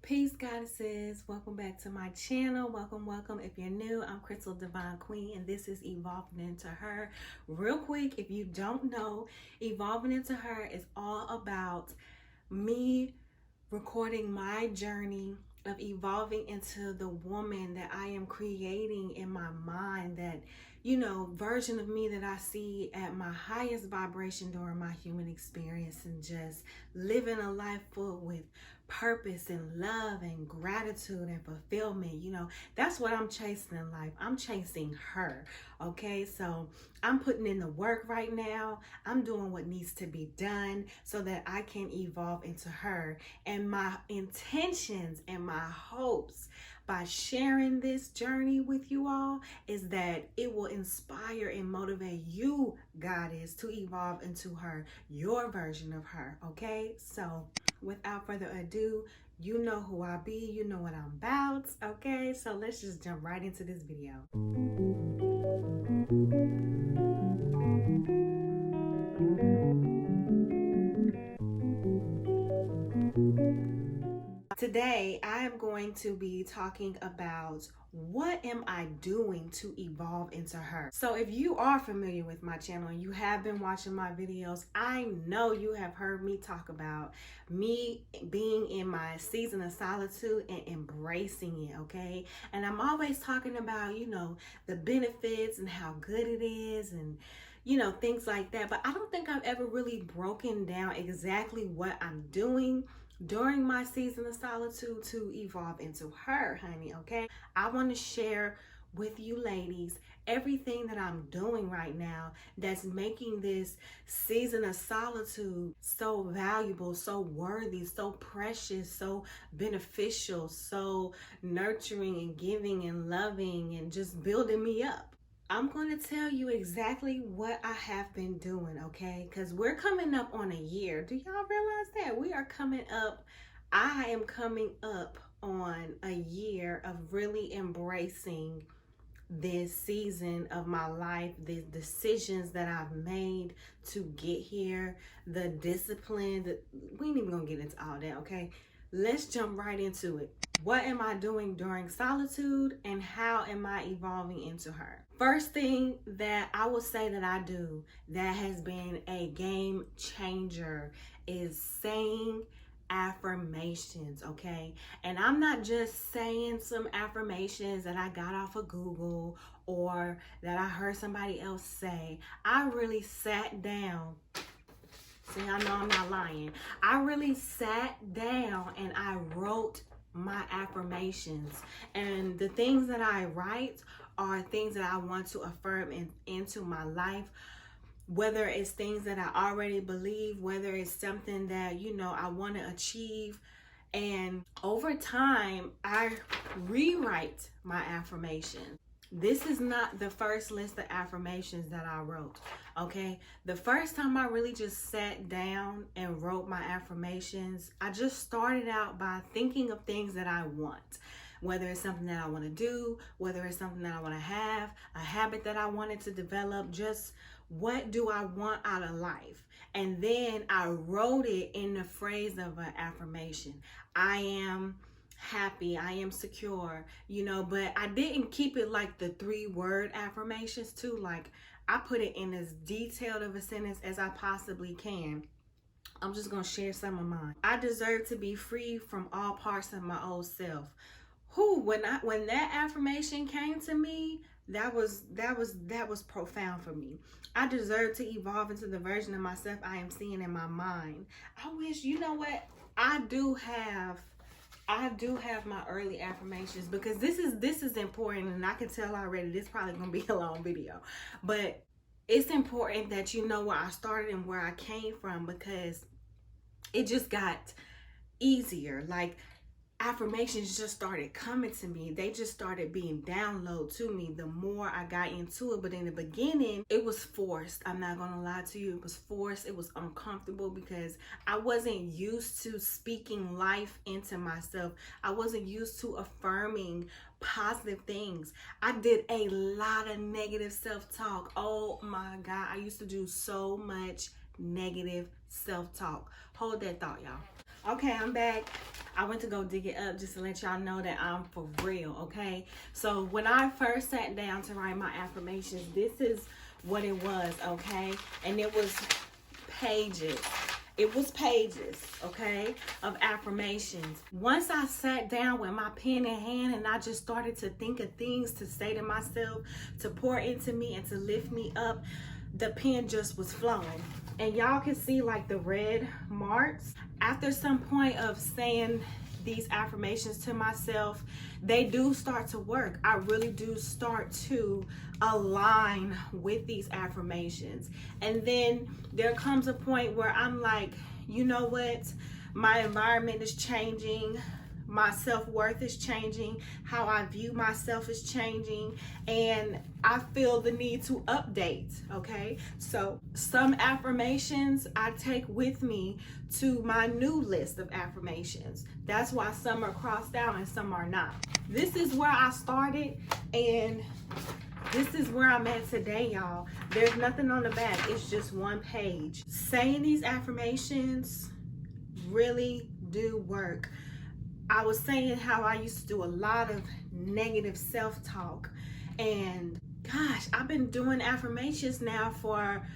Peace, goddesses. Welcome back to my channel. Welcome. If you're new, I'm Crystal Divine Queen, and this is Evolving Into Her. Real quick, if you don't know, Evolving Into Her is all about me recording my journey of evolving into the woman that I am creating in my mind, that version of me that I see at my highest vibration during my human experience, and just living a life full with purpose and love and gratitude and fulfillment. That's what I'm chasing in life. I'm chasing her. Okay, so I'm putting in the work right now. I'm doing what needs to be done so that I can evolve into her. And my intentions and my hopes by sharing this journey with you all is that it will inspire and motivate you, goddess, to evolve into her, your version of her. Okay, so without further ado, you know who I be, you know what I'm about. Okay, so let's just jump right into this video. Today, I am going to be talking about what am I doing to evolve into her. So if you are familiar with my channel and you have been watching my videos, I know you have heard me talk about me being in my season of solitude and embracing it, okay? And I'm always talking about, the benefits and how good it is and things like that. But I don't think I've ever really broken down exactly what I'm doing during my season of solitude to evolve into her, honey. Okay, I want to share with you ladies everything that I'm doing right now that's making this season of solitude so valuable, so worthy, so precious, so beneficial, so nurturing and giving and loving and just building me up. I'm going to tell you exactly what I have been doing, okay? Because we're coming up on a year. Do y'all realize that? We are coming up. I am coming up on a year of really embracing this season of my life, the decisions that I've made to get here, the discipline. We ain't even going to get into all that, okay? Let's jump right into it. What am I doing during solitude and how am I evolving into her? First thing that I will say that I do that has been a game changer is saying affirmations, okay? And I'm not just saying some affirmations that I got off of Google or that I heard somebody else say. I really sat down. See, I know I'm not lying. I really sat down and I wrote my affirmations. And the things that I write are things that I want to affirm into my life. Whether it's things that I already believe, whether it's something that, I want to achieve. And over time, I rewrite my affirmations. This is not the first list of affirmations that I wrote, okay? The first time I really just sat down and wrote my affirmations, I just started out by thinking of things that I want. Whether it's something that I want to do, whether it's something that I want to have, a habit that I wanted to develop, just what do I want out of life? And then I wrote it in the phrase of an affirmation. I am happy, I am secure, but I didn't keep it like the 3-word affirmations too. Like, I put it in as detailed of a sentence as I possibly can. I'm just gonna share some of mine. I deserve to be free from all parts of my old self. When that affirmation came to me, that was profound for me. I deserve to evolve into the version of myself I am seeing in my mind. I wish, what? I do have my early affirmations, because this is important, and I can tell already this probably gonna be a long video, but it's important that you know where I started and where I came from, because it just got easier. Like, affirmations just started coming to me. They just started being downloaded to me the more I got into it. But in the beginning, it was forced. I'm not gonna lie to you. It was forced. It was uncomfortable because I wasn't used to speaking life into myself. I wasn't used to affirming positive things. I did a lot of negative self-talk. Oh my God. I used to do so much negative self-talk. Hold that thought, y'all. Okay, I'm back. I went to go dig it up just to let y'all know that I'm for real, okay? So when I first sat down to write my affirmations, this is what it was, okay? And it was pages. It was pages, okay, of affirmations. Once I sat down with my pen in hand and I just started to think of things to say to myself, to pour into me and to lift me up, the pen just was flowing. And y'all can see like the red marks. After some point of saying these affirmations to myself, they do start to work. I really do start to align with these affirmations. And then there comes a point where I'm like, you know what? My environment is changing. My self-worth is changing. How I view myself is changing. And I feel the need to update, okay? So some affirmations I take with me to my new list of affirmations. That's why some are crossed out and some are not. This is where I started, and this is where I'm at today, y'all. There's nothing on the back. It's just one page. Saying these affirmations really do work. I was saying how I used to do a lot of negative self-talk, and gosh, I've been doing affirmations now for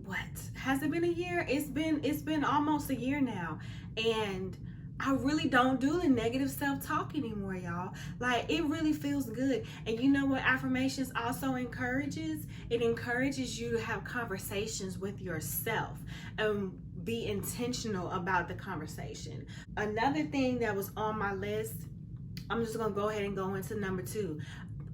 what? Has it been a year? It's been almost a year now, and I really don't do the negative self-talk anymore, y'all. Like, it really feels good. And you know what affirmations also encourages? It encourages you to have conversations with yourself and be intentional about the conversation. Another thing that was on my list, I'm just gonna go ahead and go into number 2.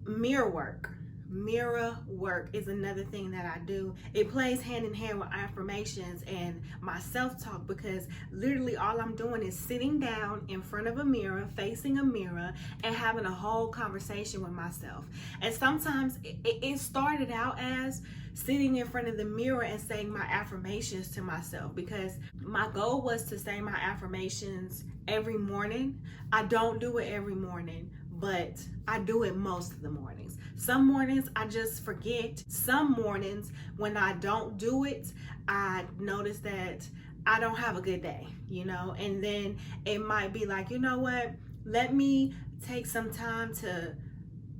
Mirror work. Mirror work is another thing that I do. It plays hand in hand with affirmations and my self-talk, because literally all I'm doing is sitting down in front of a mirror, facing a mirror, and having a whole conversation with myself. And sometimes it started out as sitting in front of the mirror and saying my affirmations to myself, because my goal was to say my affirmations every morning. I don't do it every morning, but I do it most of the mornings. Some mornings I just forget. Some mornings when I don't do it, I notice that I don't have a good day, you know? And then it might be like, you know what? Let me take some time to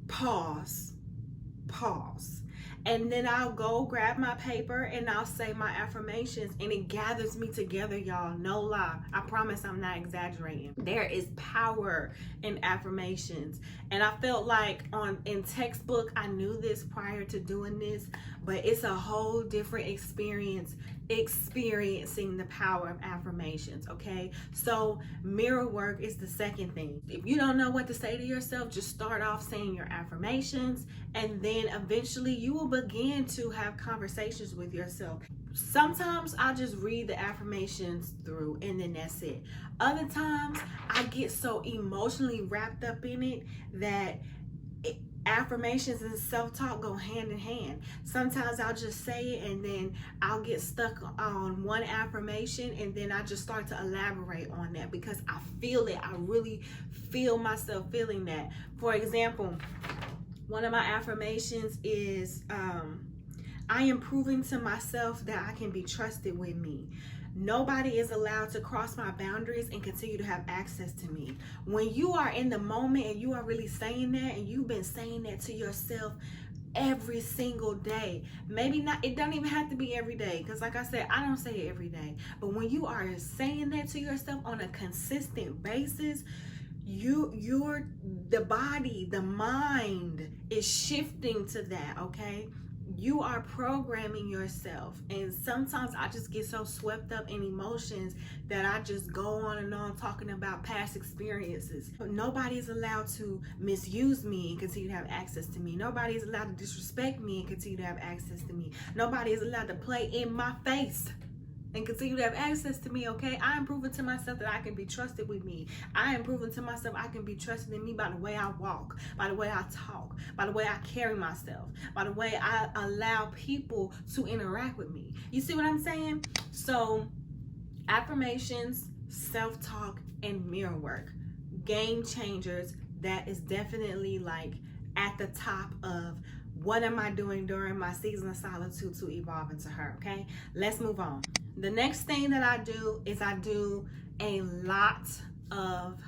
pause. And then I'll go grab my paper and I'll say my affirmations, and it gathers me together, y'all. No lie. I promise I'm not exaggerating. There is power in affirmations. And I felt like in textbook, I knew this prior to doing this, but it's a whole different experience experiencing the power of affirmations, okay? So mirror work is the second thing. If you don't know what to say to yourself, just start off saying your affirmations, and then eventually you will begin to have conversations with yourself. Sometimes I just read the affirmations through and then that's it. Other times I get so emotionally wrapped up in it that affirmations and self-talk go hand in hand. Sometimes I'll just say it and then I'll get stuck on one affirmation, and then I just start to elaborate on that because I feel it. I really feel myself feeling that. For example, one of my affirmations is I am proving to myself that I can be trusted with me. Nobody is allowed to cross my boundaries and continue to have access to me. When you are in the moment and you are really saying that, and you've been saying that to yourself every single day, maybe not, it don't even have to be every day, because like I said, I don't say it every day, but when you are saying that to yourself on a consistent basis, the body, the mind is shifting to that, okay? You are programming yourself. And sometimes I just get so swept up in emotions that I just go on and on talking about past experiences. But nobody's allowed to misuse me and continue to have access to me. Nobody's allowed to disrespect me and continue to have access to me. Nobody is allowed to play in my face and continue to have access to me, okay? I am proving to myself that I can be trusted with me. I am proving to myself I can be trusted in me by the way I walk, by the way I talk, by the way I carry myself, by the way I allow people to interact with me. You see what I'm saying? So, affirmations, self-talk, and mirror work. Game changers. That is definitely like at the top of what am I doing during my season of solitude to evolve into her, okay? Let's move on. The next thing that I do is I do a lot of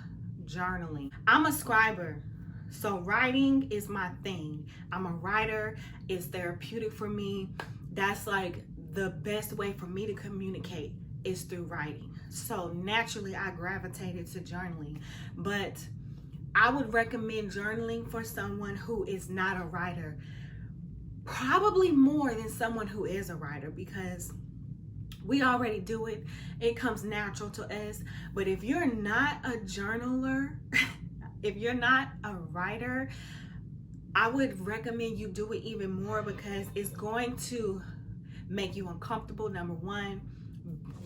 journaling. I'm a scriber, so writing is my thing. I'm a writer. It's therapeutic for me. That's like the best way for me to communicate is through writing. So naturally I gravitated to journaling, but I would recommend journaling for someone who is not a writer, probably more than someone who is a writer, because we already do it. It comes natural to us. But if you're not a journaler, if you're not a writer, I would recommend you do it even more, because it's going to make you uncomfortable. Number one,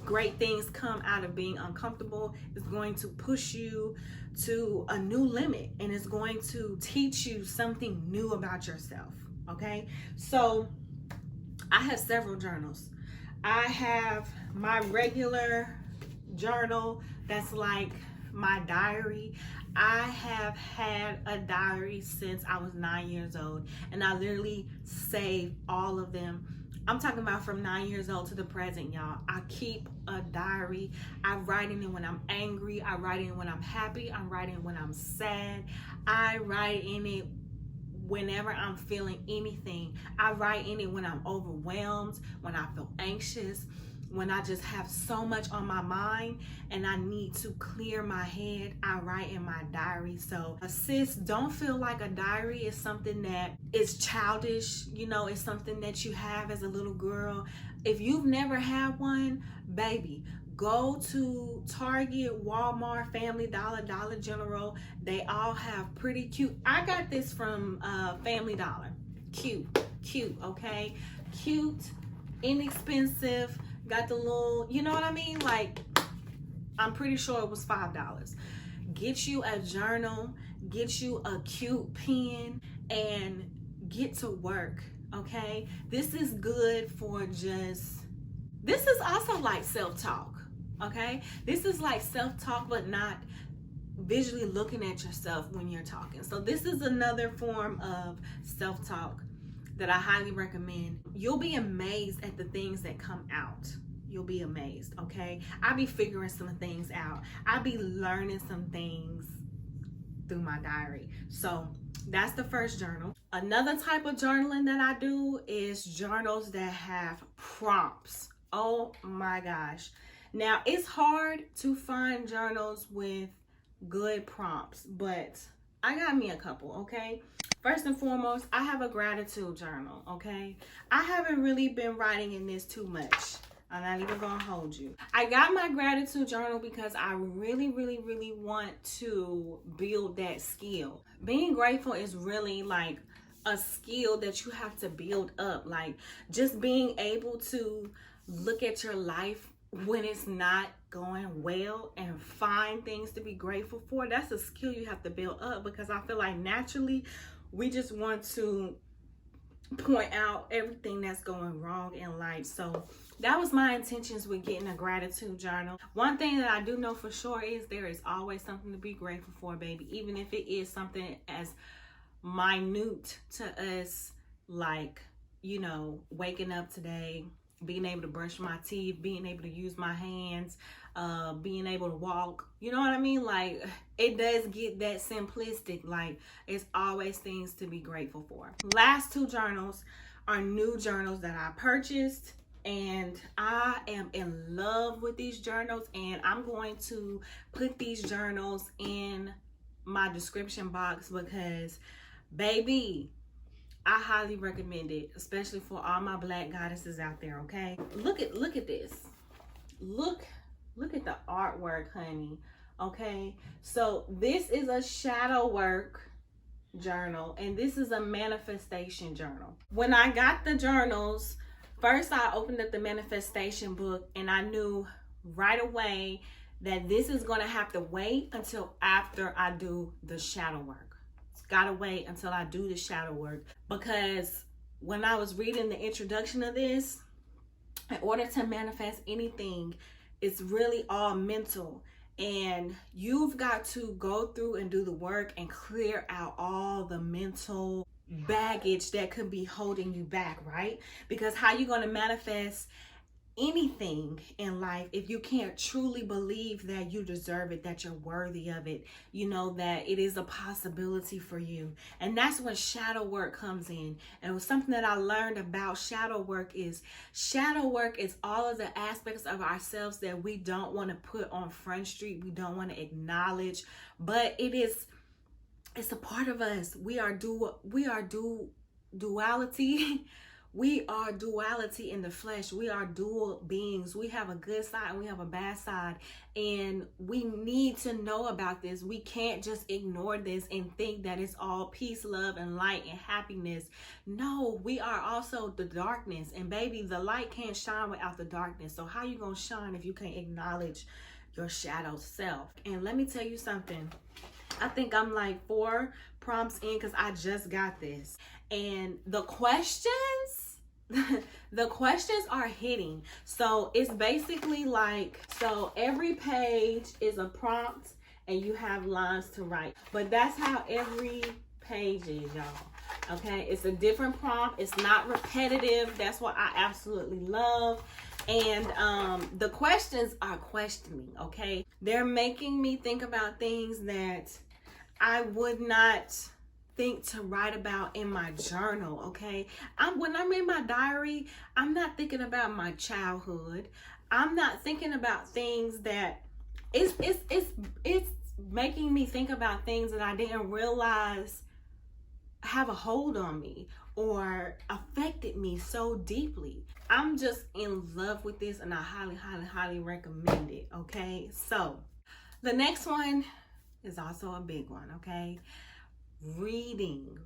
great things come out of being uncomfortable. It's going to push you to a new limit, and it's going to teach you something new about yourself. Okay, so I have several journals. I have my regular journal that's like my diary. I have had a diary since I was 9 years old, and I literally save all of them. I'm talking about from 9 years old to the present, y'all. I keep a diary. I write in it when I'm angry. I write in it when I'm happy. I write in it when I'm sad. I write in it whenever I'm feeling anything. I write in it when I'm overwhelmed, when I feel anxious, when I just have so much on my mind and I need to clear my head. I write in my diary. So sis, don't feel like a diary is something that is childish. You know, it's something that you have as a little girl. If you've never had one, baby, go to Target, Walmart, Family Dollar, Dollar General. They all have pretty cute. I got this from Family Dollar. Cute, okay? Cute, inexpensive. Got the little, you know what I mean? Like, I'm pretty sure it was $5. Get you a journal, get you a cute pen, and get to work, okay? This is good for this is also like self-talk, okay? This is like self-talk, but not visually looking at yourself when you're talking. So this is another form of self-talk that I highly recommend. You'll be amazed at the things that come out. You'll be amazed, okay? I be figuring some things out. I be learning some things through my diary. So that's the first journal. Another type of journaling that I do is journals that have prompts. Oh my gosh. Now, it's hard to find journals with good prompts, but I got me a couple, okay? First and foremost, I have a gratitude journal, okay? I haven't really been writing in this too much. I'm not even gonna hold you. I got my gratitude journal because I really want to build that skill. Being grateful is really like a skill that you have to build up. Like, just being able to look at your life when it's not going well and find things to be grateful for. That's a skill you have to build up, because I feel like naturally we just want to point out everything that's going wrong in life. So that was my intentions with getting a gratitude journal. One thing that I do know for sure is there is always something to be grateful for, baby. Even if it is something as minute to us, like, you know, waking up today, being able to brush my teeth, being able to use my hands, being able to walk, you know what I mean? Like, it does get that simplistic. Like, it's always things to be grateful for. Last two journals are new journals that I purchased, and I am in love with these journals, and I'm going to put these journals in my description box because, baby, I highly recommend it, especially for all my Black goddesses out there, okay? Look at this. Look at the artwork, honey, okay? So this is a shadow work journal, and this is a manifestation journal. When I got the journals, first I opened up the manifestation book, and I knew right away that this is gonna have to wait until after I do the shadow work. Gotta wait until I do the shadow work, because when I was reading the introduction of this, in order to manifest anything, it's really all mental, and you've got to go through and do the work and clear out all the mental baggage that could be holding you back, right? Because how you gonna manifest anything in life if you can't truly believe that you deserve it, that you're worthy of it, you know, that it is a possibility for you. And that's when shadow work comes in. And something that I learned about shadow work is all of the aspects of ourselves that we don't want to put on Front Street, we don't want to acknowledge, but it's a part of us. We are duality. We are duality in the flesh. We are dual beings. We have a good side and we have a bad side. And we need to know about this. We can't just ignore this and think that it's all peace, love, and light and happiness. No, we are also the darkness. And baby, the light can't shine without the darkness. So how you gonna shine if you can't acknowledge your shadow self? And let me tell you something. I think I'm like 4 prompts in because I just got this. And the questions are hitting. So it's basically like, so every page is a prompt and you have lines to write. But that's how every page is, y'all. Okay, it's a different prompt. It's not repetitive. That's what I absolutely love. And the questions are questioning, okay? They're making me think about things that I would not think to write about in my journal, okay? When I'm in my diary, I'm not thinking about my childhood. I'm not thinking about things that it's making me think about things that I didn't realize have a hold on me or affected me so deeply. I'm just in love with this and I highly, highly, highly recommend it, okay? So the next one is also a big one, okay? Reading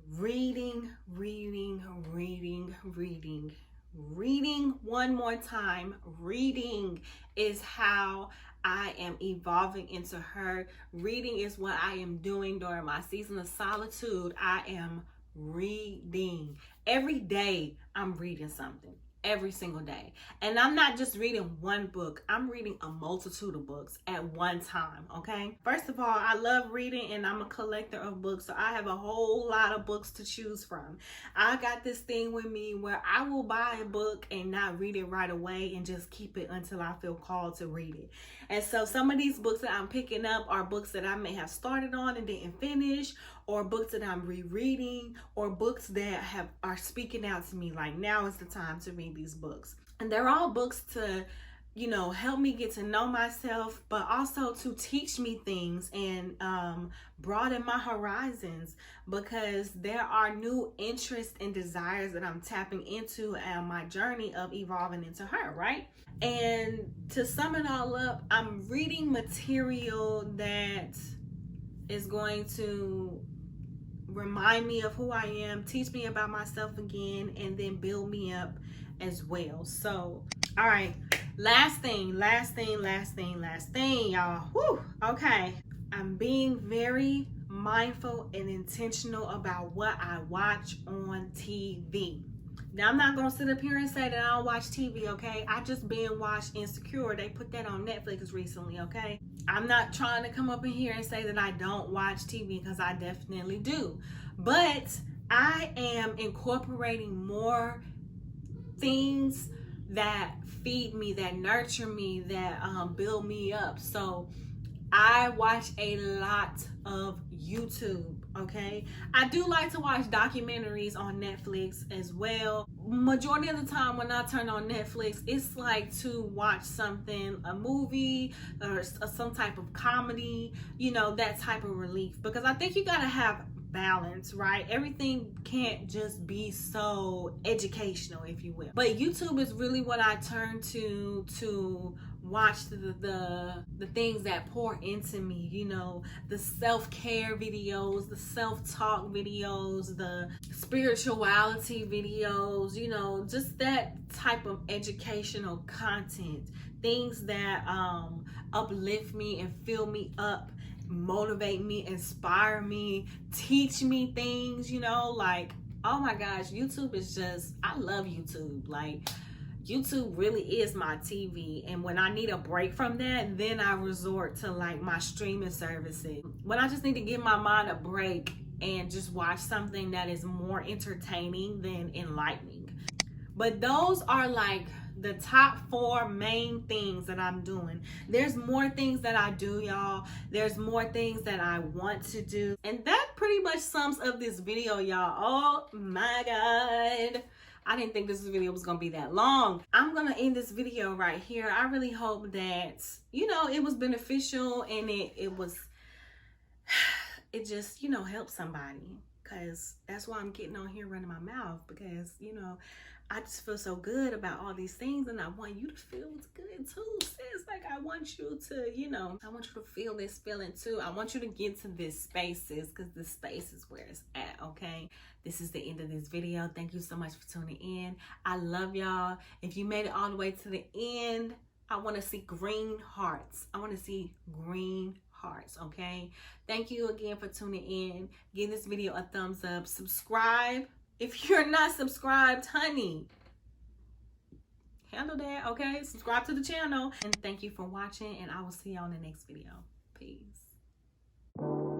one more time. Reading is how I am evolving into her. Reading is what I am doing during my season of solitude. I am reading. Every day I'm reading something. Every single day. And I'm not just reading one book. I'm reading a multitude of books at one time, okay? First of all, I love reading and I'm a collector of books, so I have a whole lot of books to choose from. I got this thing with me where I will buy a book and not read it right away and just keep it until I feel called to read it. And so some of these books that I'm picking up are books that I may have started on and didn't finish, or books that I'm rereading, or books that are speaking out to me like now is the time to read these books. And they're all books to, you know, help me get to know myself, but also to teach me things and broaden my horizons, because there are new interests and desires that I'm tapping into on my journey of evolving into her, right? And to sum it all up, I'm reading material that is going to remind me of who I am, teach me about myself again, and then build me up as well. So, all right, last thing, y'all. Whew, okay. I'm being very mindful and intentional about what I watch on TV. Now, I'm not gonna sit up here and say that I don't watch TV, okay? I just binge watched Insecure. They put that on Netflix recently, okay? I'm not trying to come up in here and say that I don't watch TV, because I definitely do. But I am incorporating more things that feed me, that nurture me, that build me up. So I watch a lot of YouTube, okay? I do like to watch documentaries on Netflix as well. Majority of the time when I turn on Netflix, it's like to watch something, a movie or some type of comedy, you know, that type of relief. Because I think you gotta have balance, right? Everything can't just be so educational, if you will. But YouTube is really what I turn to watch the things that pour into me, you know, the self-care videos, the self-talk videos, the spirituality videos, you know, just that type of educational content, things that uplift me and fill me up, motivate me, inspire me, teach me things, you know, like, oh my gosh, YouTube is just, I love YouTube. Like, YouTube really is my TV. And when I need a break from that, then I resort to like my streaming services. When I just need to give my mind a break and just watch something that is more entertaining than enlightening. But those are like the top 4 main things that I'm doing. There's more things that I do, y'all. There's more things that I want to do. And that pretty much sums up this video, y'all. Oh my God. I didn't think this video was gonna be that long. I'm gonna end this video right here. I really hope that, you know, it was beneficial and it just, you know, helped somebody. Because that's why I'm getting on here running my mouth, because, you know, I just feel so good about all these things, and I want you to feel good too, sis. Like, I want you to, you know, I want you to feel this feeling too. I want you to get to this space, sis, because this space is where it's at, okay? This is the end of this video. Thank you so much for tuning in. I love y'all. If you made it all the way to the end, I want to see green hearts. I want to see green hearts, okay? Thank you again for tuning in. Give this video a thumbs up. Subscribe if you're not subscribed, honey. Handle that, okay? Subscribe to the channel. And thank you for watching, and I will see y'all in the next video. Peace.